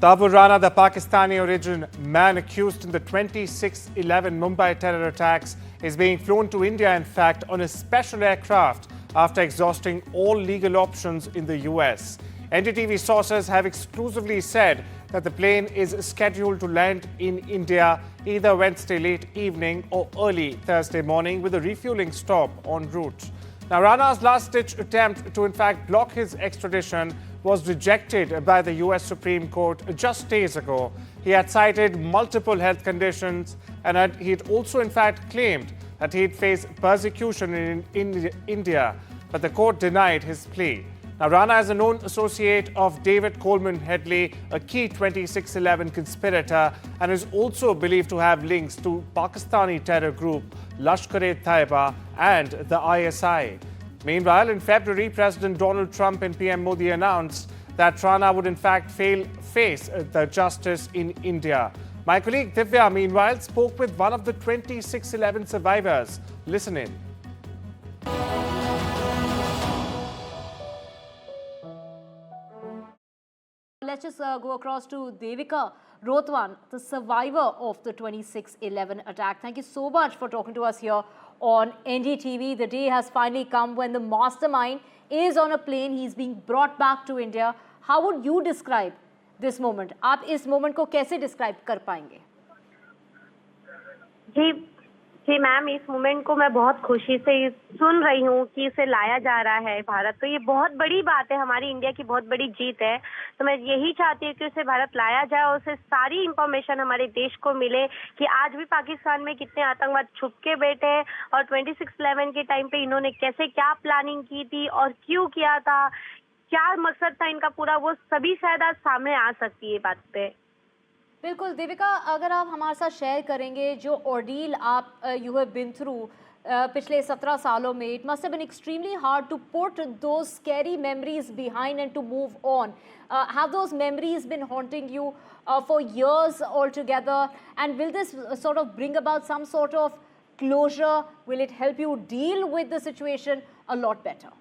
Tawur Rana, the Pakistani origin man accused in the 26/11 Mumbai terror attacks, is being flown to India, in fact, on a special aircraft after exhausting all legal options in the US. NDTV sources have exclusively said that the plane is scheduled to land in India either Wednesday late evening or early Thursday morning, with a refueling stop en route. Now, Rana's last-ditch attempt to, in fact, block his extradition was rejected by the US Supreme Court just days ago. He had cited multiple health conditions, and he had also, in fact, claimed that he'd face persecution in India, but the court denied his plea. Now, Rana is a known associate of David Coleman Headley, a key 26/11 conspirator, and is also believed to have links to Pakistani terror group Lashkar-e-Taiba and the ISI. Meanwhile, in February, President Donald Trump and PM Modi announced that Rana would in fact face the justice in India. My colleague Divya, meanwhile, spoke with one of the 26/11 survivors. Listen in. Let's just go across to Devika Rothwan, the survivor of the 26/11 attack. Thank you so much for talking to us here on NDTV. The day has finally come when the mastermind is on a plane. He's being brought back to India. How would you describe this moment? आप इस moment को कैसे describe कर पाएंगे? जी ma'am, इस moment को मैं बहुत खुशी से सुन रही हूँ कि इसे लाया जा रहा है भारत। तो ये बहुत बड़ी बात है, हमारी इंडिया की बहुत बड़ी जीत है। तो मैं यही चाहती हूँ कि उसे भारत लाया जाए और उसे सारी इंफॉर्मेशन हमारे देश को मिले कि आज भी पाकिस्तान में कितने आतंकवाद छुप के बैठे हैं और 26/11 के टाइम पे इन्होंने कैसे क्या प्लानिंग की थी और क्यों किया था, क्या मकसद था इनका पूरा, वो सभी शायद आज सामने आ सकती है बात पे। बिल्कुल देविका, अगर आप हमारे साथ शेयर करेंगे जो ऑर्डील आप यू हैव बीन थ्रू पिछले 17 सालों में, it must have been extremely hard to put those scary memories behind and to move on. Have those memories been haunting you for years altogether, and will this sort of bring about some sort of closure? Will it help you deal with the situation a lot better?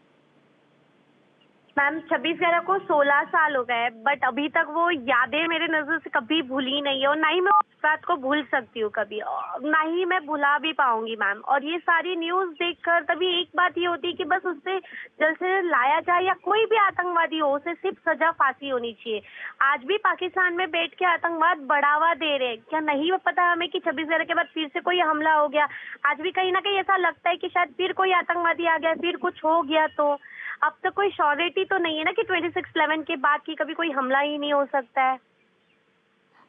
Ma'am, 26/11 को 16 साल हो गए, but अभी तक वो यादें मेरे नजर से कभी भूली नहीं है और ना ही मैं उस बात को भूल सकती हूँ कभी, ना ही मैं भुला भी पाऊंगी मैम। और ये सारी न्यूज देखकर तभी एक बात ये होती है कि बस उससे जल्द से लाया जाए, या कोई भी आतंकवादी हो उसे सिर्फ सजा फांसी होनी चाहिए। आज भी पाकिस्तान में बैठ के आतंकवाद बढ़ावा दे रहे, क्या नहीं पता हमें कि 26/11 के बाद फिर से कोई हमला हो गया। आज भी कहीं ना कहीं ऐसा लगता है कि शायद फिर कोई आतंकवादी आ गया, फिर कुछ हो गया। तो अब तक कोई श्योरिटी तो नहीं है ना कि 26/11 के बाद की कभी कोई हमला ही नहीं हो सकता है।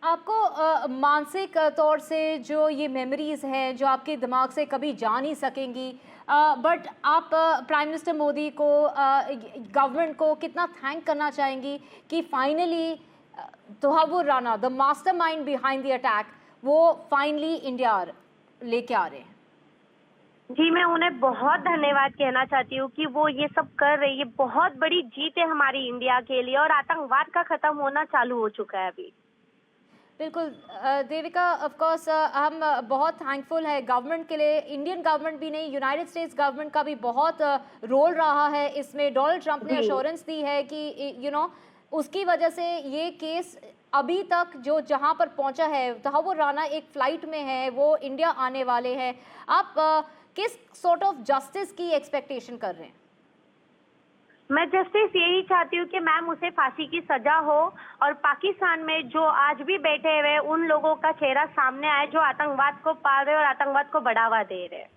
आपको मानसिक तौर से जो ये मेमोरीज हैं जो आपके दिमाग से कभी जा नहीं सकेंगी, बट आप प्राइम मिनिस्टर मोदी को, गवर्नमेंट को कितना थैंक करना चाहेंगी कि finally Tahawwur Rana, the mastermind behind the attack, वो फाइनली इंडिया लेके आ रहे हैं? जी, मैं उन्हें बहुत धन्यवाद कहना चाहती हूँ कि वो ये सब कर रही है। बहुत बड़ी जीत है हमारी इंडिया के लिए और आतंकवाद का खत्म होना चालू हो चुका है अभी। बिल्कुल देविका, ऑफ कोर्स हम बहुत थैंकफुल है गवर्नमेंट के लिए। इंडियन गवर्नमेंट भी नहीं, यूनाइटेड स्टेट्स गवर्नमेंट का भी बहुत रोल रहा है इसमें। डोनाल्ड ट्रंप ने अश्योरेंस दी है कि उसकी वजह से ये केस अभी तक जो जहां पर पहुंचा है, तवावुर राना एक फ्लाइट में है, वो इंडिया आने वाले हैं। आप किस सॉर्ट ऑफ जस्टिस की एक्सपेक्टेशन कर रहे हैं? मैं जस्टिस यही चाहती हूँ कि मैम उसे फांसी की सजा हो और पाकिस्तान में जो आज भी बैठे हुए उन लोगों का चेहरा सामने आए जो आतंकवाद को पाल रहे और आतंकवाद को बढ़ावा दे रहे हैं।